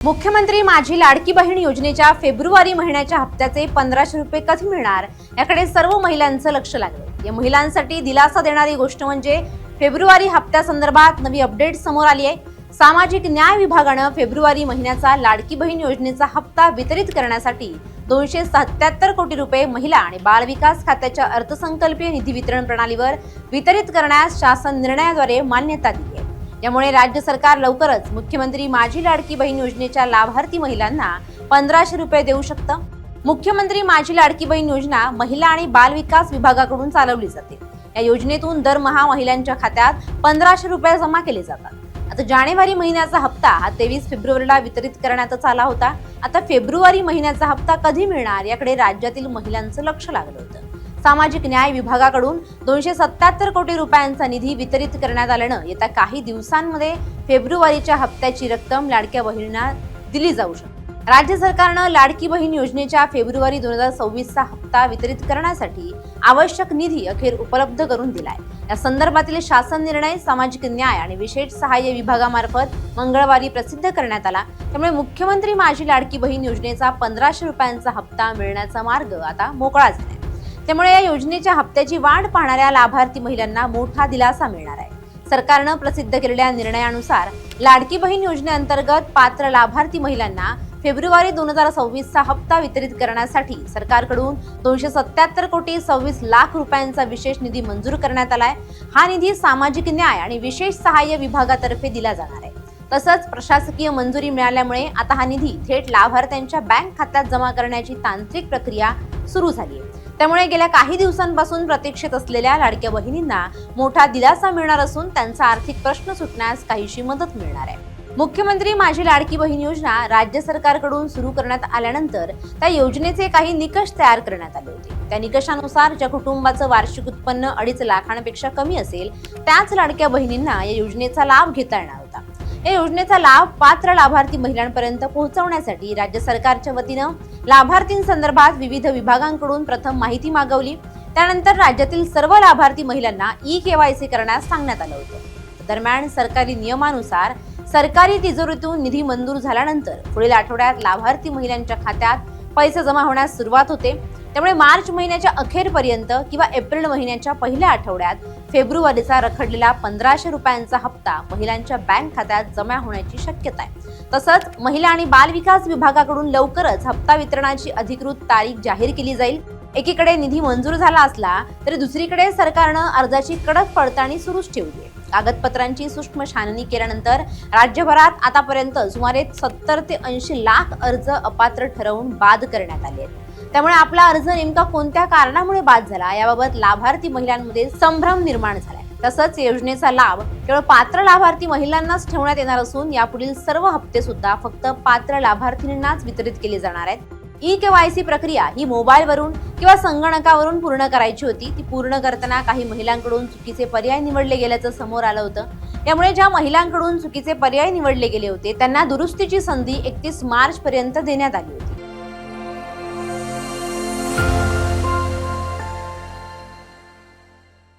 मुख्यमंत्री माझी लाडकी बहीण योजनेच्या फेब्रुवारी महिन्याच्या हप्त्याचे 1500 रुपये कधी मिळणार याकडे सर्व महिलांचं लक्ष लागलं। या महिलांसाठी दिलासा देणारी गोष्ट म्हणजे फेब्रुवारी हप्त्यासंदर्भात नवी अपडेट समोर आली आहे। सामाजिक न्याय विभागानं फेब्रुवारी महिन्याचा लाडकी बहीण योजनेचा हप्ता वितरित करण्यासाठी 277 कोटी रुपये महिला आणि बाल विकास खात्याच्या अर्थसंकल्पीय निधी वितरण प्रणालीवर वितरित करण्यास शासन निर्णयाद्वारे मान्यता दिली आहे। यामुळे राज्य सरकार लवकरच मुख्यमंत्री माझी लाडकी बहीण योजनेच्या लाभार्थी महिलांना 1500 रुपये देऊ शकतं। मुख्यमंत्री माझी लाडकी बहीण योजना महिला आणि बाल विकास विभागाकडून चालवली जाते। या योजनेतून दरमहा महिलांच्या खात्यात 1500 रुपये जमा केले जातात। आता जानेवारी महिन्याचा हप्ता हा 23 फेब्रुवारीला वितरित करण्यात आला होता। आता फेब्रुवारी महिन्याचा हप्ता कधी मिळणार याकडे राज्यातील महिलांचं लक्ष लागलं होतं। सामाजिक न्याय विभागाकडून 277 कोटी रुपयांचा निधी वितरित करण्यात आल्यानं येत्या काही दिवसांमध्ये फेब्रुवारीच्या हप्त्याची रक्कम लाडक्या बहिणींना दिली जाऊ शकते। राज्य सरकारनं लाडकी बहीण योजनेच्या फेब्रुवारी 2024चा हप्ता वितरित करण्यासाठी आवश्यक निधी अखेर उपलब्ध करून दिलाय। या संदर्भातील शासन निर्णय सामाजिक न्याय आणि विशेष सहाय्य विभागामार्फत मंगळवारी प्रसिद्ध करण्यात आला। त्यामुळे मुख्यमंत्री माझी लाडकी बहीण योजनेचा 1500 रुपयांचा हप्ता मिळण्याचा मार्ग आता मोकळा झालाय। त्यामुळे या योजनेच्या हप्त्याची वाट पाहणाऱ्या लाभार्थी महिलांना मोठा दिलासा मिळणार आहे। सरकारनं प्रसिद्ध केलेल्या निर्णयानुसार लाडकी बहीण योजनेअंतर्गत पात्र लाभार्थी महिलांना फेब्रुवारी 2024चा हप्ता वितरित करण्यासाठी सरकारकडून 277 कोटी 26 लाख रुपयांचा विशेष निधी मंजूर करण्यात आलाय। हा निधी सामाजिक न्याय आणि विशेष सहाय्य विभागातर्फे दिला जाणार आहे। तसंच प्रशासकीय मंजुरी मिळाल्यामुळे आता हा निधी थेट लाभार्थ्यांच्या बँक खात्यात जमा करण्याची तांत्रिक प्रक्रिया सुरू झाली आहे। त्यामुळे गेल्या काही दिवसांपासून प्रतीक्षेत असलेल्या लाडक्या बहिणींना मोठा दिलासा मिळणार असून त्यांचा आर्थिक प्रश्न सुटण्यास काहीशी मदत मिळणार आहे। मुख्यमंत्री माझी लाडकी बहीण योजना राज्य सरकारकडून सुरू करण्यात आल्यानंतर त्या योजनेचे काही निकष तयार करण्यात आले होते। त्या निकषानुसार ज्या कुटुंबाचं वार्षिक उत्पन्न 2.5 लाखांपेक्षा कमी असेल त्याच लाडक्या बहिणींना या योजनेचा लाभ घेता येणार होता। या योजनेचा लाभ पात्र लाभार्थी महिलांपर्यंत पोहोचवण्यासाठी राज्य सरकारच्या वतीनं लाभार्थींसंदर्भात विविध विभागांकडून प्रथम माहिती मागवली। त्यानंतर राज्यातील सर्व लाभार्थी महिलांना ई-केवायसी करण्यास सांगण्यात आलं होतं। दरम्यान सरकारी नियमानुसार सरकारी तिजोरीतून निधी मंजूर झाल्यानंतर पुढील आठवड्यात लाभार्थी महिलांच्या खात्यात पैसे जमा होण्यास सुरुवात होते। त्यामुळे मार्च महिन्याच्या अखेरपर्यंत किंवा एप्रिल महिन्याच्या पहिल्या आठवड्यात फेब्रुवारीचा रखडलेला 1500 रुपयांचा हप्ता महिलांच्या बँक खात्यात जमा होण्याची शक्यता आहे। तसंच महिला आणि बाल विकास विभागाकडून लवकरच हप्ता वितरणाची अधिकृत तारीख जाहीर केली जाईल। एकीकडे निधी मंजूर झाला असला तरी दुसरीकडे सरकारनं अर्जाची कडक पडताळणी सुरूच ठेवली आहे। कागदपत्रांची सूक्ष्म छाननी केल्यानंतर राज्यभरात आतापर्यंत सुमारे 70 ते 80 लाख अर्ज अपात्र ठरवून बाद करण्यात आले आहेत। त्यामुळे आपला अर्ज नेमका कोणत्या कारणामुळे बाद झाला याबाबत लाभार्थी महिलांमध्ये संभ्रम निर्माण झालाय। तसंच योजनेचा लाभ केवळ पात्र लाभार्थी महिलांनाच ठेवण्यात येणार असून यापुढील सर्व हप्ते सुद्धा फक्त पात्र लाभार्थींनाच वितरित केले जाणार आहेत। ई-केवायसी प्रक्रिया ही मोबाईलवरून किंवा संगणकावरून पूर्ण करायची होती। ती पूर्ण करताना काही महिलांकडून चुकीचे पर्याय निवडले गेल्याचं समोर आलं होतं। यामुळे ज्या महिलांकडून चुकीचे पर्याय निवडले गेले होते त्यांना दुरुस्तीची संधी 31 मार्च पर्यंत देण्यात आली होती।